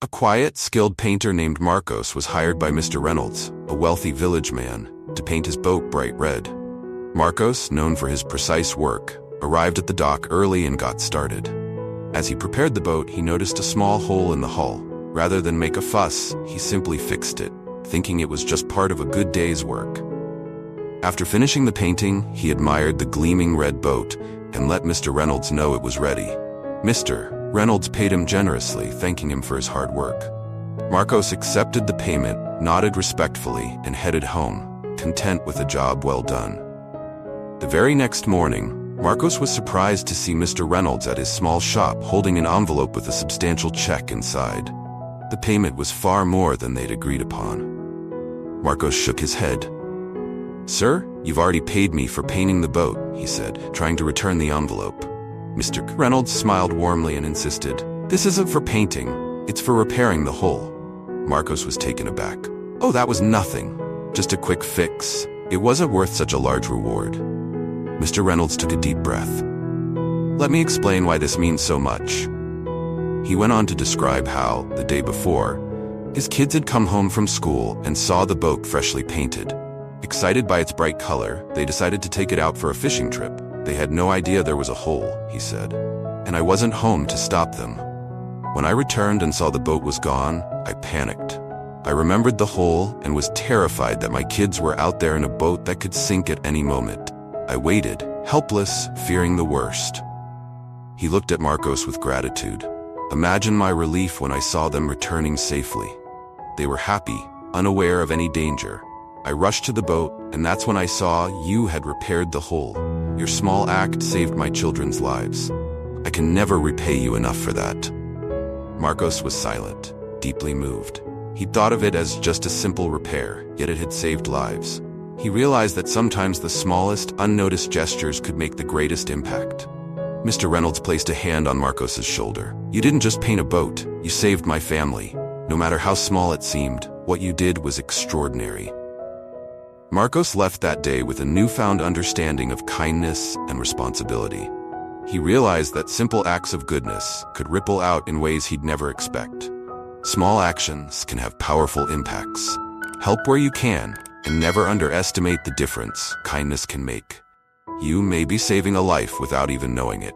quiet, skilled painter named Marcos was hired by Mr. Reynolds, a wealthy village man, to paint his boat bright red. Marcos, known for his precise work, arrived at the dock early and got started. As he prepared the boat, he noticed a small hole in the hull. Rather than make a fuss, he simply fixed it, thinking it was just part of a good day's work. After finishing the painting, he admired the gleaming red boat and let Mr. Reynolds know it was ready. Mr. Reynolds paid him generously, thanking him for his hard work. Marcos accepted the payment, nodded respectfully, and headed home, content with a job well done. The very next morning, Marcos was surprised to see Mr. Reynolds at his small shop holding an envelope with a substantial check inside. The payment was far more than they'd agreed upon. Marcos shook his head. "Sir, you've already paid me for painting the boat," he said, trying to return the envelope. Mr. Reynolds smiled warmly and insisted, "This isn't for painting, it's for repairing the hull." Marcos was taken aback. "Oh, that was nothing. Just a quick fix. It wasn't worth such a large reward." Mr. Reynolds took a deep breath. "Let me explain why this means so much." He went on to describe how, the day before, his kids had come home from school and saw the boat freshly painted. Excited by its bright color, they decided to take it out for a fishing trip. They had no idea there was a hole, he said, and I wasn't home to stop them. When I returned and saw the boat was gone, I panicked. I remembered the hole and was terrified that my kids were out there in a boat that could sink at any moment. I waited, helpless, fearing the worst. He looked at Marcos with gratitude. Imagine my relief when I saw them returning safely. They were happy, unaware of any danger. I rushed to the boat, and that's when I saw you had repaired the hole. Your small act saved my children's lives. I can never repay you enough for that." Marcos was silent, deeply moved. He thought of it as just a simple repair, yet it had saved lives. He realized that sometimes the smallest, unnoticed gestures could make the greatest impact. Mr. Reynolds placed a hand on Marcos's shoulder. "You didn't just paint a boat, you saved my family. No matter how small it seemed, what you did was extraordinary." Marcos left that day with a newfound understanding of kindness and responsibility. He realized that simple acts of goodness could ripple out in ways he'd never expect. Small actions can have powerful impacts. Help where you can, and never underestimate the difference kindness can make. You may be saving a life without even knowing it.